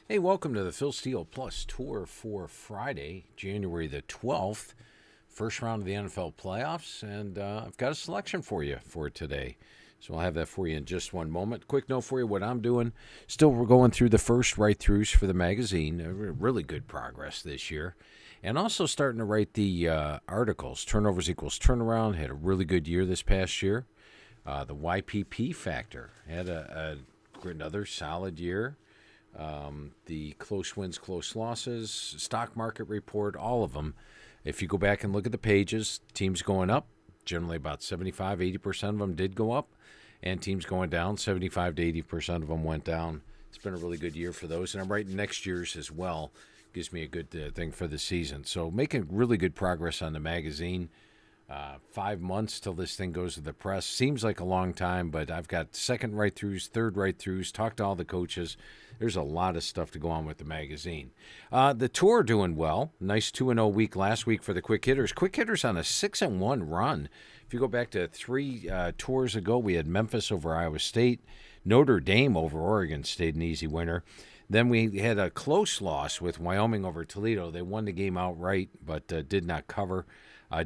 Hey, welcome to the Phil Steele Plus Tour for Friday, January the 12th, first round of the NFL playoffs, and I've got a selection for you for today. So I'll have that for you in just one moment. Quick note for you what I'm doing. Still, we're going through the first write-throughs for the magazine. Really good progress this year. And also starting to write the articles. Turnovers equals turnaround. Had a really good year this past year. The YPP factor had another solid year. The close wins, close losses, stock market report, all of them. If you go back and look at the pages, teams going up, generally about 75, 80% of them did go up, and teams going down, 75 to 80% of them went down. It's been a really good year for those, and I'm writing next year's as well. Gives me a good thing for the season. So making really good progress on the magazine. 5 months till this thing goes to the press. Seems like a long time, but I've got second write-throughs, third write-throughs, talked to all the coaches. There's a lot of stuff to go on with the magazine. The tour doing well. Nice 2-0 week last week for the Quick Hitters. Quick Hitters on a 6-1 run. If you go back to three tours ago, we had Memphis over Iowa State, Notre Dame over Oregon State, an easy winner. Then we had a close loss with Wyoming over Toledo. They won the game outright, but did not cover.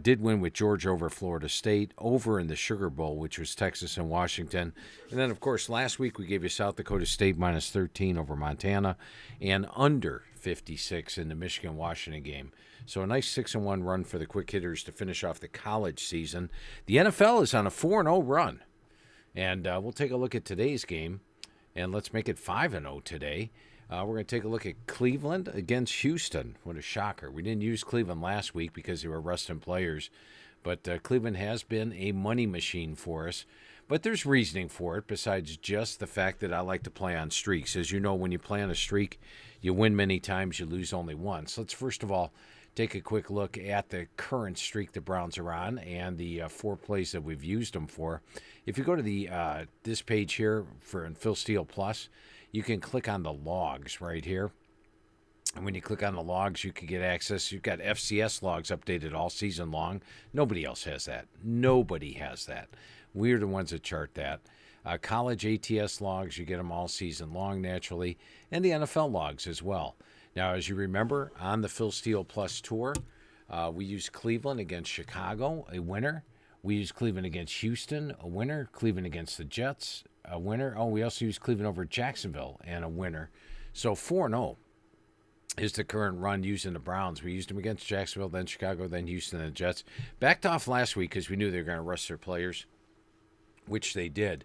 Did win with Georgia over Florida State, over in the Sugar Bowl, which was Texas and Washington. And then, of course, last week we gave you South Dakota State minus 13 over Montana and under 56 in the Michigan-Washington game. So a nice 6-1 run for the Quick Hitters to finish off the college seaseason. The NFL is on a 4-0 run. And we'll take a look at today's game, and let's make it 5-0 today. We're going to take a look at Cleveland against Houston. What a shocker. We didn't use Cleveland last week because they were resting players. But Cleveland has been a money machine for us. But there's reasoning for it besides just the fact that I like to play on streaks. As you know, when you play on a streak, you win many times, you lose only once. Let's first of all take a quick look at the current streak the Browns are on and the 4 plays that we've used them for. If you go to the this page here for Phil Steele Plus, you can click on the logs right here. And when you click on the logs, you can get access. You've got FCS logs updated all season long. Nobody else has that. Nobody has that. We're the ones that chart that. College ATS logs, you get them all season long naturally. And the NFL logs as well. Now, as you remember, on the Phil Steele Plus Tour, we used Cleveland against Chicago, a winner. We used Cleveland against Houston, a winner. Cleveland against the Jets, a winner. Oh, we also used Cleveland over Jacksonville and a winner. So 4-0 is the current run using the Browns. We used them against Jacksonville, then Chicago, then Houston, and the Jets. Backed off last week because we knew they were going to rest their players, which they did.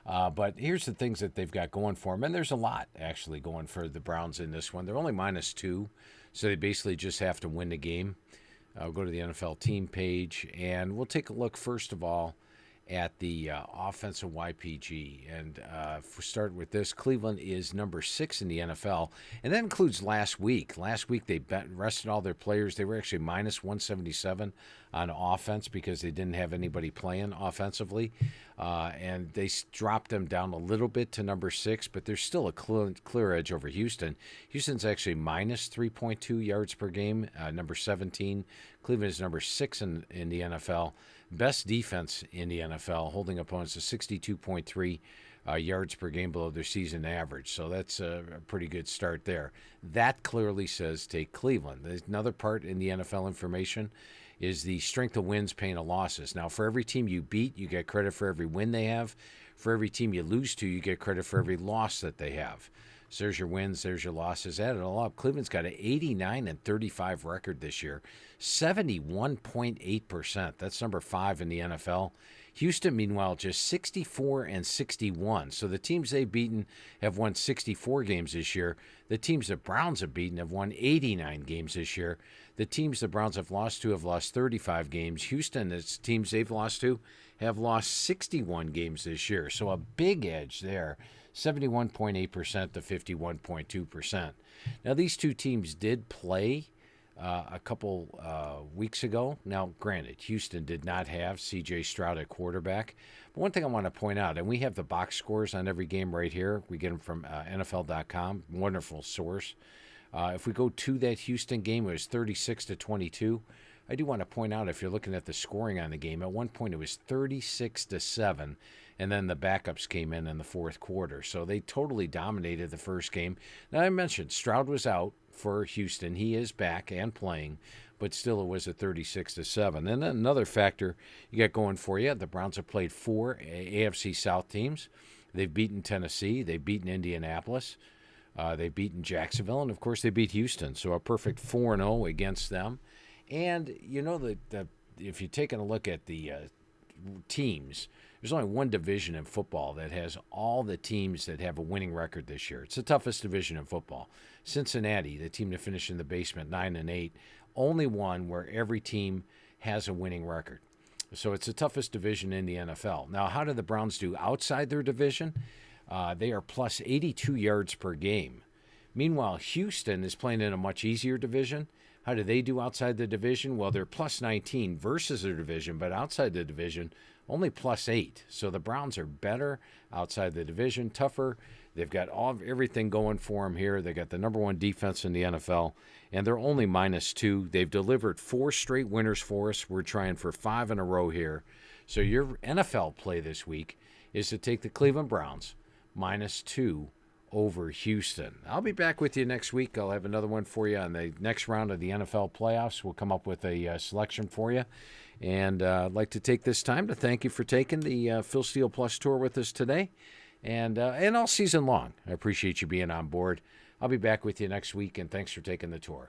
But here's the things that they've got going for them. And there's a lot, actually, going for the Browns in this one. They're only -2, so they basically just have to win the game. I'll go to the NFL team page, and we'll take a look, first of all, at the offensive YPG. And if we start with this, Cleveland is number 6 in the NFL, and that includes last week. Last week they rested all their players. They were actually -177 on offense because they didn't have anybody playing offensively, and they dropped them down a little bit to number 6, but there's still a clear edge over Houston. Houston's actually -3.2 yards per game, number 17. Cleveland is number 6 in the NFL. Best defense in the NFL, holding opponents to 62.3 yards per game below their season average. So that's a pretty good start there. That clearly says take Cleveland. There's another part in the NFL information is the strength of wins, pain of losses. Now, for every team you beat, you get credit for every win they have. For every team you lose to, you get credit for every loss that they have. So there's your wins, there's your losses. Add it all up. Cleveland's got an 89-35 record this year, 71.8%. That's number 5 in the NFL. Houston, meanwhile, just 64-61. So the teams they've beaten have won 64 games this year. The teams the Browns have beaten have won 89 games this year. The teams the Browns have lost 35 games. Houston, the teams they've lost to, have lost 61 games this year. So a big edge there. 71.8% to 51.2%. Now, these two teams did play a couple weeks ago. Now, granted, Houston did not have C.J. Stroud at quarterback. But one thing I want to point out, and we have the box scores on every game right here. We get them from NFL.com. Wonderful source. If we go to that Houston game, it was 36-22 I do want to point out, if you're looking at the scoring on the game, at one point it was 36-7, and then the backups came in the fourth quarter. So they totally dominated the first game. Now, I mentioned Stroud was out for Houston. He is back and playing, but still it was a 36-7. And then another factor you got going for you, the Browns have played 4 AFC South teams. They've beaten Tennessee. They've beaten Indianapolis. They've beaten Jacksonville. And, of course, they beat Houston. So a perfect 4-0 against them. And, you know, if you're taking a look at the teams, there's only one division in football that has all the teams that have a winning record this year. It's the toughest division in football. Cincinnati, the team to finish in the basement, 9-8, only one where every team has a winning record. So it's the toughest division in the NFL. Now, how do the Browns do outside their division? They are plus 82 yards per game. Meanwhile, Houston is playing in a much easier division. How do they do outside the division? Well, they're plus 19 versus their division, but outside the division, only plus 8. So the Browns are better outside the division, tougher. They've got everything going for them here. They got the number 1 defense in the NFL, and they're only -2. They've delivered 4 straight winners for us. We're trying for 5 in a row here. So your NFL play this week is to take the Cleveland Browns -2 over Houston. I'll be back with you next week. I'll have another one for you on the next round of the NFL playoffs. We'll come up with a selection for you. And I'd like to take this time to thank you for taking the Phil Steele Plus tour with us today and all season long. I appreciate you being on board. I'll be back with you next week, and thanks for taking the tour.